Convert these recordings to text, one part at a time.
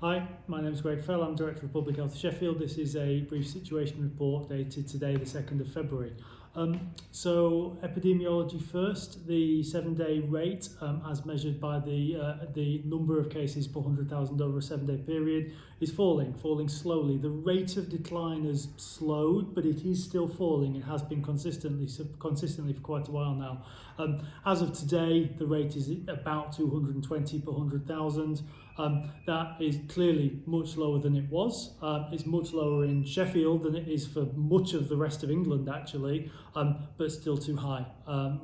Hi, my name is Greg Fell. I'm Director of Public Health Sheffield. This is a brief situation report dated today, the 2nd of February. So epidemiology first, the 7-day rate as measured by the number of cases per 100,000 over a 7-day period is falling slowly. The rate of decline has slowed, but it is still falling. It has been consistently for quite a while now. As of today, the rate is about 220 per 100,000. That is clearly much lower than it was. It's much lower in Sheffield than it is for much of the rest of England actually, but still too high.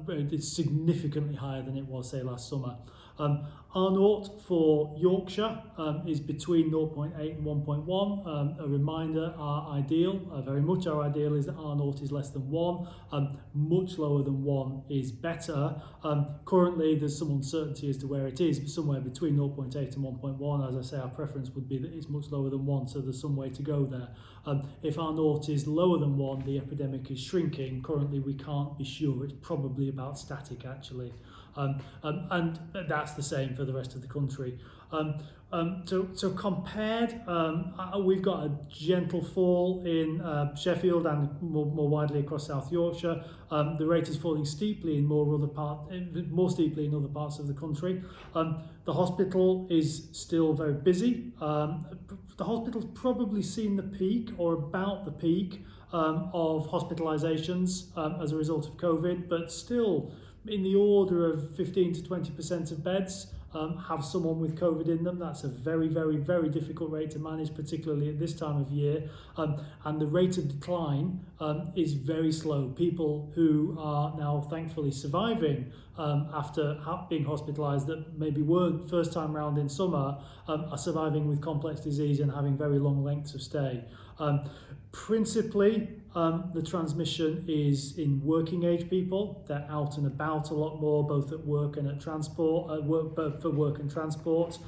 It's significantly higher than it was, say, last summer. R0 for Yorkshire is between 0.8 and 1.1. A reminder, our ideal, very much our ideal, is that R0 is less than 1. Much lower than 1 is better. Currently there's some uncertainty as to where it is, but somewhere between 0.8 and 1.1. As I say, our preference would be that it's much lower than 1, so there's some way to go there. If R0 is lower than 1, the epidemic is shrinking. Currently we can't be sure. It's probably about static actually. And that's the same for the rest of the country. So compared, we've got a gentle fall in Sheffield and more widely across South Yorkshire. The rate is falling steeply in more steeply in other parts of the country. The hospital is still very busy. The hospital's probably seen the peak or about the peak of hospitalisations as a result of COVID, but still in the order of 15 to 20% of beds have someone with COVID in them. That's a very, very, very difficult rate to manage, particularly at this time of year. And the rate of decline is very slow. People who are now thankfully surviving after being hospitalised that maybe weren't first time round in summer are surviving with complex disease and having very long lengths of stay. Principally, the transmission is in working age people. They're out and about a lot more, both at work and at transport, for work and transport.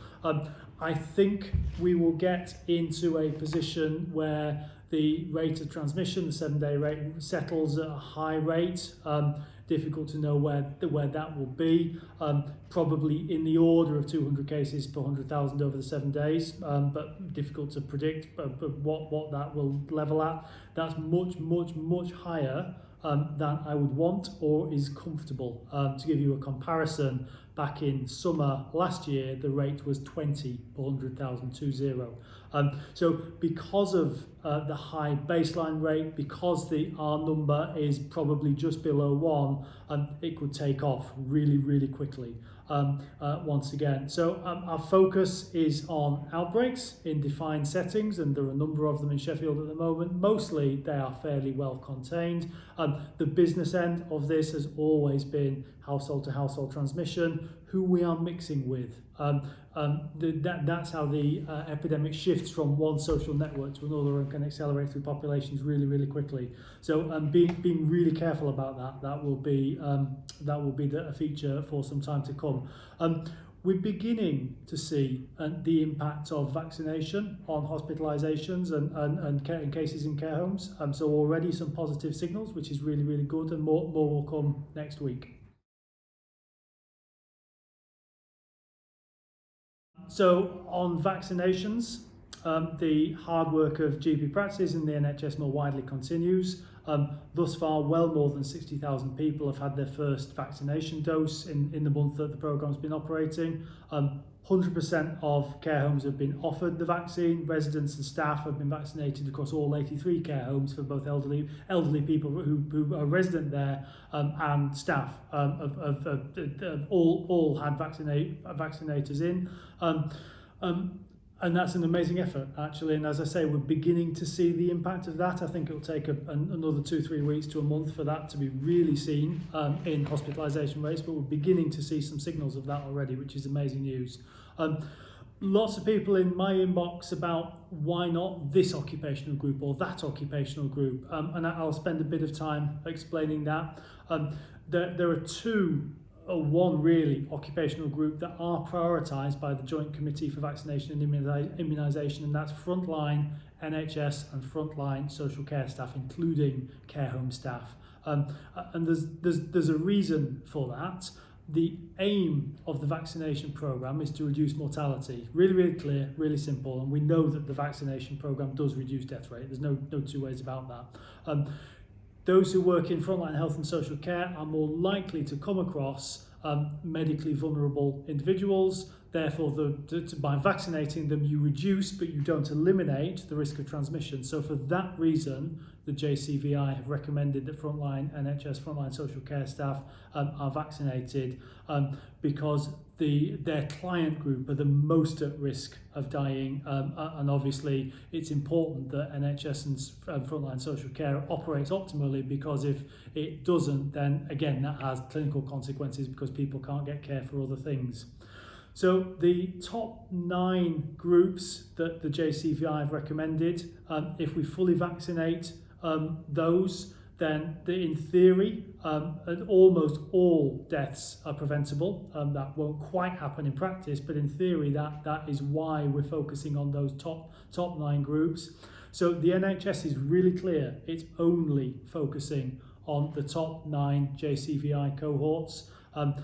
I think we will get into a position where the rate of transmission, the 7-day rate, settles at a high rate. Difficult to know where that will be. Probably in the order of 200 cases per 100,000 over the 7 days, but difficult to predict what that will level at. That's much higher than I would want or is comfortable. To give you a comparison, back in summer last year, the rate was 20 per 100,000, 20. So because of the high baseline rate, because the R number is probably just below 1, it could take off really, really quickly once again. So our focus is on outbreaks in defined settings, and there are a number of them in Sheffield at the moment. Mostly they are fairly well contained. The business end of this has always been household to household transmission, who we are mixing with. That's how the epidemic shifts from one social network to another and can accelerate through populations really, really quickly. So being really careful about that. That will be a feature for some time to come. We're beginning to see the impact of vaccination on hospitalisations and cases in care homes. So already some positive signals, which is really, really good, and more will come next week. So on vaccinations, the hard work of GP practices and the NHS more widely continues. Thus far, well more than 60,000 people have had their first vaccination dose in the month that the programme's been operating. 100% of care homes have been offered the vaccine. Residents and staff have been vaccinated across all 83 care homes for both elderly people who are resident there and staff all had vaccinators in. And that's an amazing effort, actually. And as I say, we're beginning to see the impact of that. I think it'll take another 2-3 weeks to a month for that to be really seen in hospitalisation rates, but we're beginning to see some signals of that already, which is amazing news. Lots of people in my inbox about why not this occupational group or that occupational group, and I'll spend a bit of time explaining that. There are one really occupational group that are prioritised by the Joint Committee for Vaccination and Immunisation, and that's frontline NHS and frontline social care staff, including care home staff. And there's a reason for that. The aim of the vaccination programme is to reduce mortality. Really, really clear, really simple, and we know that the vaccination programme does reduce death rate. There's no two ways about that. Those who work in frontline health and social care are more likely to come across medically vulnerable individuals. Therefore, by vaccinating them, you reduce, but you don't eliminate the risk of transmission. So for that reason, the JCVI have recommended that frontline NHS, frontline social care staff are vaccinated because their client group are the most at risk of dying, and obviously it's important that NHS and frontline social care operates optimally, because if it doesn't, then again that has clinical consequences because people can't get care for other things. So the top 9 groups that the JCVI have recommended, if we fully vaccinate those, then in theory, almost all deaths are preventable. That won't quite happen in practice, but in theory, that is why we're focusing on those top 9 groups. So the NHS is really clear; it's only focusing on the top 9 JCVI cohorts.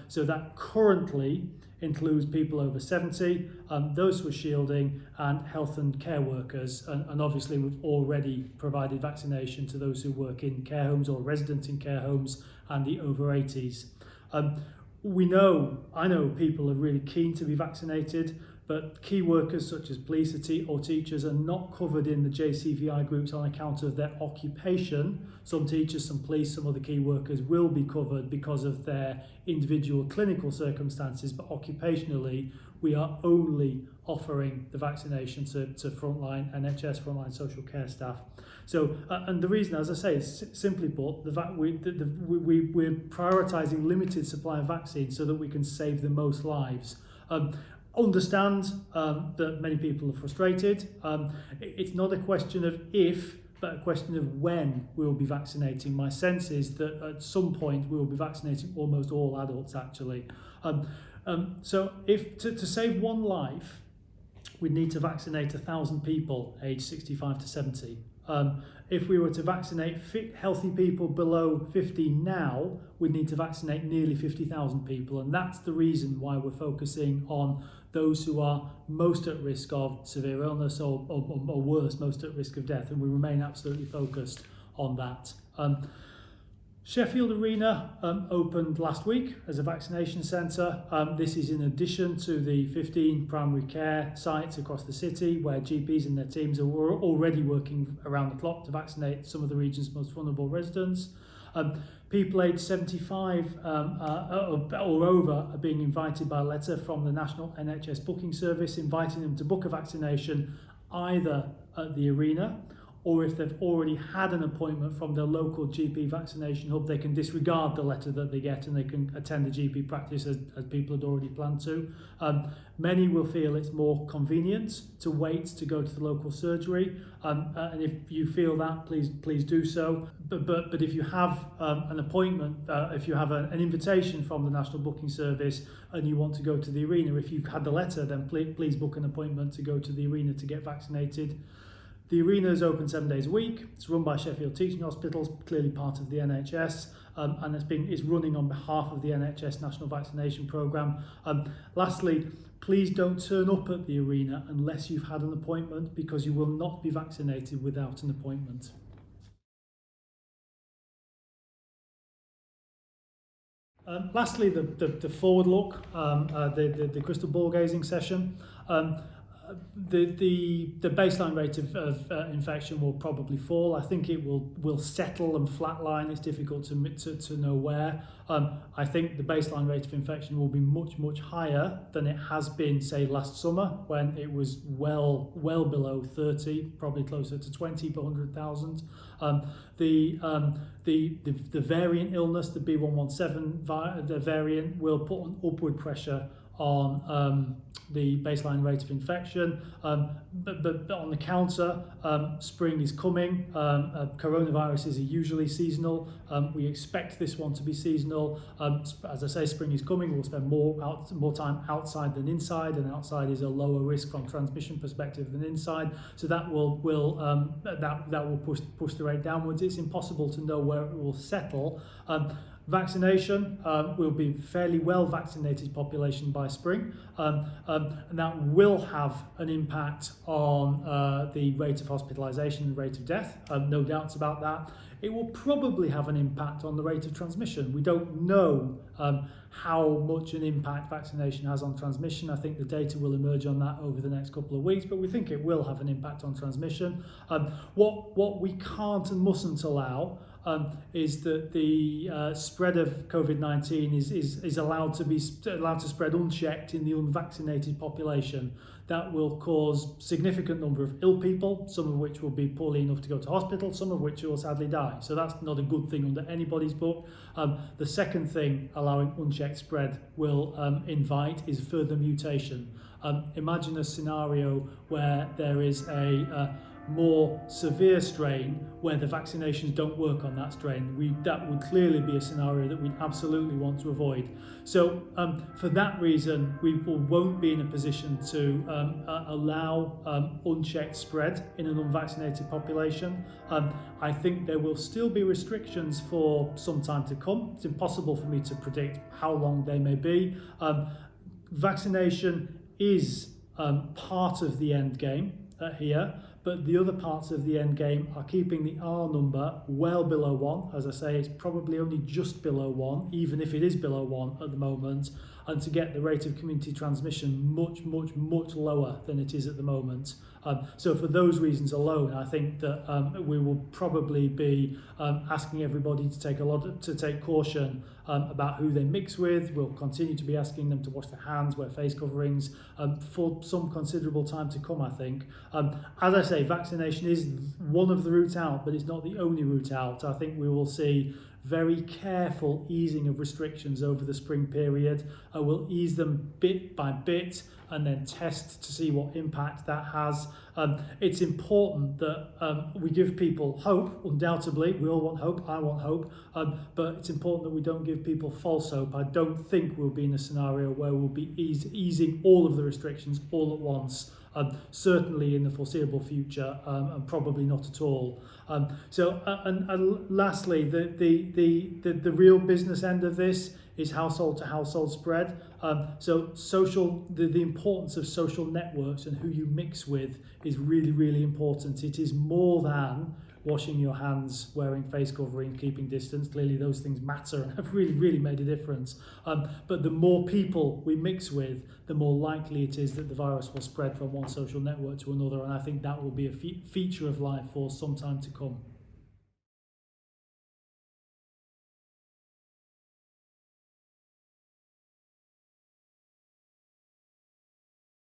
So that currently includes people over 70, those who are shielding, and health and care workers. And obviously we've already provided vaccination to those who work in care homes or resident in care homes and the over 80s. I know people are really keen to be vaccinated, but key workers such as police or teachers are not covered in the JCVI groups on account of their occupation. Some teachers, some police, some other key workers will be covered because of their individual clinical circumstances, but occupationally we are only offering the vaccination to frontline NHS, frontline social care staff. So, and the reason, as I say, is simply put, we're prioritising limited supply of vaccines so that we can save the most lives. Understand that many people are frustrated. It's not a question of if, but a question of when we will be vaccinating. My sense is that at some point we will be vaccinating almost all adults, actually. So if to save one life, we need to vaccinate 1,000 people aged 65 to 70. If we were to vaccinate fit, healthy people below 50 now, we'd need to vaccinate nearly 50,000 people. And that's the reason why we're focusing on those who are most at risk of severe illness or worse, most at risk of death. And we remain absolutely focused on that. Sheffield Arena opened last week as a vaccination centre. This is in addition to the 15 primary care sites across the city where GPs and their teams are already working around the clock to vaccinate some of the region's most vulnerable residents. People aged 75 or over are being invited by letter from the National NHS Booking Service, inviting them to book a vaccination either at the arena, or if they've already had an appointment from their local GP vaccination hub, they can disregard the letter that they get and they can attend the GP practice as people had already planned to. Many will feel it's more convenient to wait to go to the local surgery, and if you feel that, please do so. But if you have an appointment, if you have an invitation from the National Booking Service and you want to go to the arena, if you've had the letter, then please book an appointment to go to the arena to get vaccinated. The arena is open 7 days a week. It's run by Sheffield Teaching Hospitals, clearly part of the NHS, and it's running on behalf of the NHS National Vaccination Programme. Lastly, please don't turn up at the arena unless you've had an appointment, because you will not be vaccinated without an appointment. Lastly, the forward look, the crystal ball gazing session. The baseline rate of infection will probably fall. I think it will settle and flatline. It's difficult to know where. I think the baseline rate of infection will be much higher than it has been, say, last summer, when it was well below 30, probably closer to 20 per 100,000. The variant illness, the B117 the variant, will put an upward pressure on the baseline rate of infection, but on the counter, spring is coming. Coronaviruses are usually seasonal. We expect this one to be seasonal. As I say, spring is coming. We'll spend more time outside than inside, and outside is a lower risk from transmission perspective than inside. So that will push the rate downwards. It's impossible to know where it will settle. Vaccination will be fairly well vaccinated population by spring, and that will have an impact on the rate of hospitalisation and rate of death, no doubts about that. It will probably have an impact on the rate of transmission. We don't know how much an impact vaccination has on transmission. I think the data will emerge on that over the next couple of weeks, but we think it will have an impact on transmission. What we can't and mustn't allow is that the spread of COVID-19 is allowed to spread unchecked in the unvaccinated population. That will cause significant number of ill people, some of which will be poorly enough to go to hospital, some of which will sadly die. So that's not a good thing under anybody's book. The second thing allowing unchecked spread will invite is further mutation. Imagine a scenario where there is a more severe strain where the vaccinations don't work on that strain. That would clearly be a scenario that we'd absolutely want to avoid. So for that reason, we won't be in a position to allow unchecked spread in an unvaccinated population. I think there will still be restrictions for some time to come. It's impossible for me to predict how long they may be. Vaccination is part of the end game here, but the other parts of the end game are keeping the R number well below 1. As I say, it's probably only just below 1, even if it is below 1 at the moment, and to get the rate of community transmission much lower than it is at the moment. So for those reasons alone, I think that we will probably be asking everybody to take caution about who they mix with. We'll continue to be asking them to wash their hands, wear face coverings for some considerable time to come, I think. As I say, vaccination is one of the routes out, but it's not the only route out. I think we will see very careful easing of restrictions over the spring period. We'll ease them bit by bit and then test to see what impact that has. It's important that we give people hope, undoubtedly. We all want hope, I want hope, but it's important that we don't give people false hope. I don't think we'll be in a scenario where we'll be easing all of the restrictions all at once. Certainly in the foreseeable future, and probably not at all. And lastly, the real business end of this is household to household spread. So the importance of social networks and who you mix with is really important. It is more than washing your hands, wearing face covering, keeping distance. Clearly those things matter and have really made a difference. But the more people we mix with, the more likely it is that the virus will spread from one social network to another, and I think that will be a feature of life for some time to come.